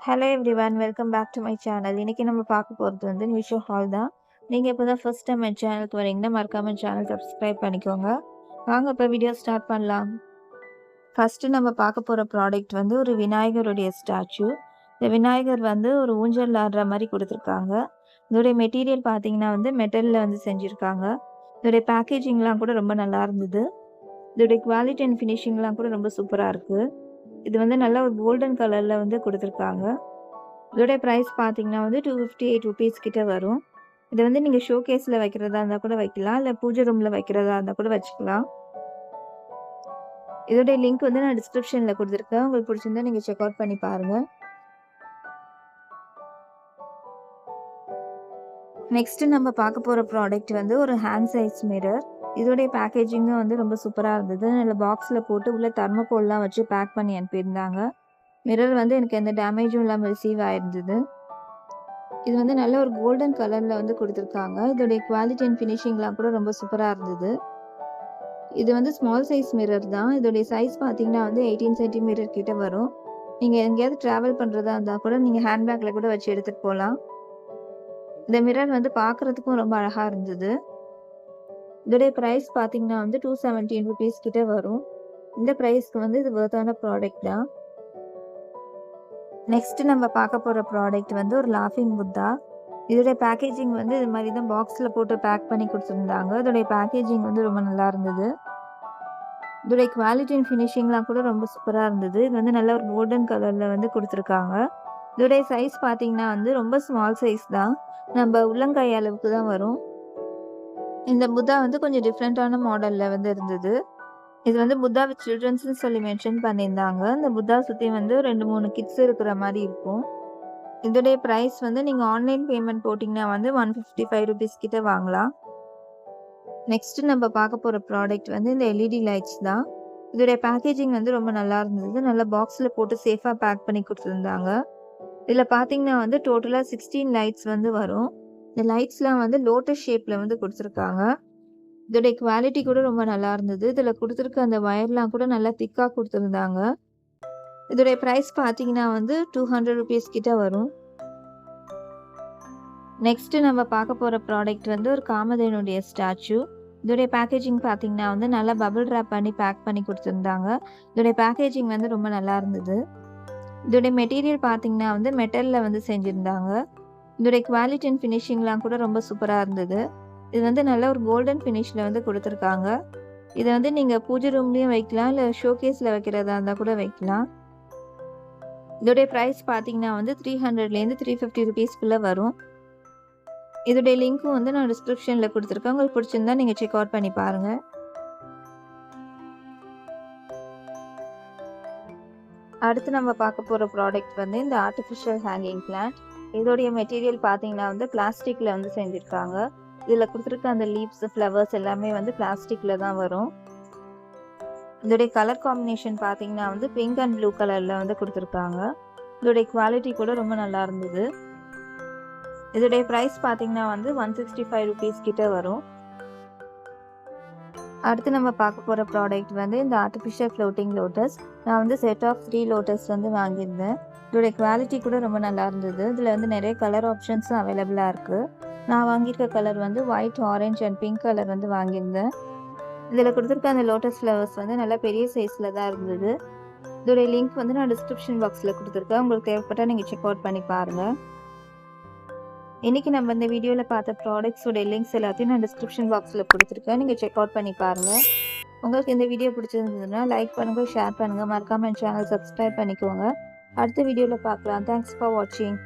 Hello everyone, welcome back to my channel. இன்னைக்கு நம்ம பார்க்க போகிறது வந்து மீஷோ ஹால் தான். நீங்கள் இப்போ தான் ஃபர்ஸ்ட் டைம் என் சேனலுக்கு வரீங்கன்னா மறக்காம சேனல் சப்ஸ்கிரைப் பண்ணிக்கோங்க. வாங்க இப்போ வீடியோ ஸ்டார்ட் பண்ணலாம். ஃபஸ்ட்டு நம்ம பார்க்க போகிற ப்ராடக்ட் வந்து ஒரு விநாயகருடைய ஸ்டாச்சு. இந்த விநாயகர் வந்து ஒரு ஊஞ்சல் ஆடுற மாதிரி கொடுத்துருக்காங்க. இதோடைய மெட்டீரியல் பார்த்தீங்கன்னா வந்து மெட்டலில் வந்து செஞ்சுருக்காங்க. இதோடைய பேக்கேஜிங்லாம் கூட ரொம்ப நல்லா இருந்தது. இதோடைய குவாலிட்டி அண்ட் ஃபினிஷிங்லாம் கூட ரொம்ப சூப்பராக இருக்குது. இது வந்து நல்ல ஒரு கோல்டன் கலரில் வந்து கொடுத்துருக்காங்க. இதோடைய ப்ரைஸ் பார்த்தீங்கன்னா வந்து ₹258 கிட்ட வரும். இதை வந்து நீங்கள் ஷோகேஸில் வைக்கிறதா இருந்தால் கூட வைக்கலாம், இல்லை பூஜை ரூமில் வைக்கிறதா இருந்தால் கூட வச்சுக்கலாம். இதோடைய லிங்க் வந்து நான் டிஸ்கிரிப்ஷனில் கொடுத்துருக்கேன். உங்களுக்கு பிடிச்சிருந்தா நீங்கள் செக் அவுட் பண்ணி பாருங்கள். நெக்ஸ்ட்டு நம்ம பார்க்க போகிற ப்ராடக்ட் வந்து ஒரு ஹேண்ட் சைஸ் மிரர். இதோடைய பேக்கேஜிங்கும் வந்து ரொம்ப சூப்பராக இருந்தது. நல்ல பாக்ஸில் போட்டு உள்ள தர்மோகோல்லாம் வச்சு பேக் பண்ணி அனுப்பியிருந்தாங்க. மிரர் வந்து எனக்கு எந்த டேமேஜும் இல்லாமல் ரிசீவ் ஆயிருந்தது. இது வந்து நல்ல ஒரு கோல்டன் கலரில் வந்து கொடுத்துருக்காங்க. இதோடைய குவாலிட்டி அண்ட் ஃபினிஷிங்லாம் கூட ரொம்ப சூப்பராக இருந்தது. இது வந்து ஸ்மால் சைஸ் மிரர் தான். இதோடைய சைஸ் பார்த்தீங்கன்னா வந்து 18 சென்டிமீட்டர் கிட்ட வரும். நீங்கள் எங்கேயாவது ட்ராவல் பண்ணுறதா இருந்தால் கூட நீங்கள் ஹேண்ட்பேக்கில் கூட வச்சு எடுத்துகிட்டு போகலாம். இந்த மிரர் வந்து பார்க்குறதுக்கும் ரொம்ப அழகாக இருந்தது. இதோடைய ப்ரைஸ் பார்த்தீங்கன்னா வந்து ₹217 கிட்ட வரும். இந்த ப்ரைஸ்க்கு வந்து இது வொர்த்தான ப்ராடக்ட் தான். நெக்ஸ்ட்டு நம்ம பார்க்க போகிற ப்ராடக்ட் வந்து ஒரு லாஃபிங் புத்தா. இதோடைய பேக்கேஜிங் வந்து இது மாதிரி தான் பாக்ஸில் போட்டு பேக் பண்ணி கொடுத்துருந்தாங்க. இதோடைய பேக்கேஜிங் வந்து ரொம்ப நல்லா இருந்தது. இதோடைய குவாலிட்டி அண்ட் ஃபினிஷிங்லாம் கூட ரொம்ப சூப்பராக இருந்தது. இது வந்து நல்ல ஒரு கோல்டன் கலரில் வந்து கொடுத்துருக்காங்க. இதோடைய சைஸ் பார்த்தீங்கன்னா வந்து ரொம்ப ஸ்மால் சைஸ் தான். நம்ம உள்ளங்கை அளவுக்கு தான் வரும். இந்த புத்தா வந்து கொஞ்சம் டிஃப்ரெண்ட்டான மாடலில் வந்து இருந்தது. இது வந்து புத்தா வித் சில்ட்ரன்ஸ்னு சொல்லி மென்ஷன் பண்ணியிருந்தாங்க. இந்த புத்தா சுற்றி வந்து 2-3 கிட்ஸ் இருக்கிற மாதிரி இருக்கும். இதோடைய ப்ரைஸ் வந்து நீங்கள் ஆன்லைன் பேமெண்ட் போட்டிங்கன்னா வந்து ₹155 கிட்ட வாங்கலாம். நெக்ஸ்ட்டு நம்ம பார்க்க போகிற ப்ராடக்ட் வந்து இந்த எல்இடி லைட்ஸ் தான். இதோடைய பேக்கேஜிங் வந்து ரொம்ப நல்லா இருந்தது. நல்லா பாக்ஸில் போட்டு சேஃபாக பேக் பண்ணி கொடுத்துருந்தாங்க. இதில் பார்த்தீங்கன்னா வந்து டோட்டலாக 16 லைட்ஸ் வந்து வரும். இந்த லைட்ஸ்லாம் வந்து லோட்டஸ் ஷேப்பில் வந்து கொடுத்துருக்காங்க. இதோடைய குவாலிட்டி கூட ரொம்ப நல்லா இருந்தது. இதில் கொடுத்துருக்க அந்த வயர்லாம் கூட நல்லா திக்காக கொடுத்துருந்தாங்க. இதோடைய ப்ரைஸ் பார்த்தீங்கன்னா வந்து ₹200 கிட்ட வரும். நெக்ஸ்ட்டு நம்ம பார்க்க போகிற ப்ராடக்ட் வந்து ஒரு காமதேனுடைய ஸ்டாச்சு. இதோடைய பேக்கேஜிங் பார்த்தீங்கன்னா வந்து நல்லா பபிள் ரேப் பண்ணி பேக் பண்ணி கொடுத்துருந்தாங்க. இதோடைய பேக்கேஜிங் வந்து ரொம்ப நல்லா இருந்தது. இதோடைய மெட்டீரியல் பார்த்தீங்கன்னா வந்து மெட்டலில் வந்து செஞ்சுருந்தாங்க. இதோடைய குவாலிட்டி அண்ட் ஃபினிஷிங்லாம் கூட ரொம்ப சூப்பராக இருந்தது. இது வந்து நல்ல ஒரு கோல்டன் ஃபினிஷில் வந்து கொடுத்துருக்காங்க. இதை வந்து நீங்கள் பூஜை ரூம்லேயும் வைக்கலாம், இல்லை ஷோகேஸில் வைக்கிறதா இருந்தால் கூட வைக்கலாம். இதோடைய ப்ரைஸ் பார்த்தீங்கன்னா வந்து ₹300லேருந்து ₹350 வரும். இதோடைய லிங்க்கும் வந்து நான் டிஸ்கிரிப்ஷனில் கொடுத்துருக்கேன். உங்களுக்கு பிடிச்சிருந்தா நீங்கள் செக் அவுட் பண்ணி பாருங்கள். அடுத்து நம்ம பார்க்க போகிற ப்ராடக்ட் வந்து இந்த ஆர்டிஃபிஷியல் ஹேங்கிங் பிளான்ட். இதோடைய மெட்டீரியல் பார்த்தீங்கன்னா வந்து பிளாஸ்டிக்கில் வந்து செஞ்சுருக்காங்க. இதில் கொடுத்துருக்க அந்த லீவ்ஸ், ஃப்ளவர்ஸ் எல்லாமே வந்து பிளாஸ்டிக்கில் தான் வரும். இதோடைய கலர் காம்பினேஷன் பார்த்தீங்கன்னா வந்து பிங்க் அண்ட் ப்ளூ கலரில் வந்து கொடுத்துருக்காங்க. இதோடைய குவாலிட்டி கூட ரொம்ப நல்லா இருந்தது. இதோடைய ப்ரைஸ் பார்த்தீங்கன்னா வந்து ₹165 கிட்ட வரும். அடுத்து நம்ம பார்க்க போகிற ப்ராடக்ட் வந்து இந்த ஆர்டிஃபிஷியல் ஃப்ளோட்டிங் லோட்டஸ். நான் வந்து செட் ஆஃப் 3 லோட்டஸ் வந்து வாங்கியிருந்தேன். இதோடைய குவாலிட்டி கூட ரொம்ப நல்லா இருந்தது. இதில் வந்து நிறைய கலர் ஆப்ஷன்ஸும் அவைலபிளாக இருக்குது. நான் வாங்கியிருக்க கலர் வந்து white, orange and pink colour வந்து வாங்கியிருந்தேன். இதில் கொடுத்துருக்க அந்த லோட்டஸ் ஃப்ளவர்ஸ் வந்து நல்லா பெரிய சைஸில் தான் இருந்தது. இதோடைய லிங்க் வந்து நான் டிஸ்கிரிப்ஷன் பாக்ஸில் கொடுத்துருக்கேன். உங்களுக்கு தேவைப்பட்டால் நீங்கள் செக் அவுட் பண்ணி பாருங்கள். இன்றைக்கி நம்ம இந்த வீடியோவில் பார்த்த ப்ராடக்ட்ஸோடைய லிங்க்ஸ் எல்லாத்தையும் நான் டிஸ்கிரிப்ஷன் பாக்ஸில் கொடுத்துருக்கேன். நீங்கள் செக் அவுட் பண்ணி பாருங்கள். உங்களுக்கு இந்த வீடியோ பிடிச்சிருந்ததுன்னா லைக் பண்ணுங்கள், ஷேர் பண்ணுங்கள், மறக்காமல் என் சேனல் சப்ஸ்கிரைப் பண்ணிக்கோங்க. அடுத்த வீடியோவில் பார்க்கலாம். தேங்க்ஸ் ஃபார் வாட்சிங்.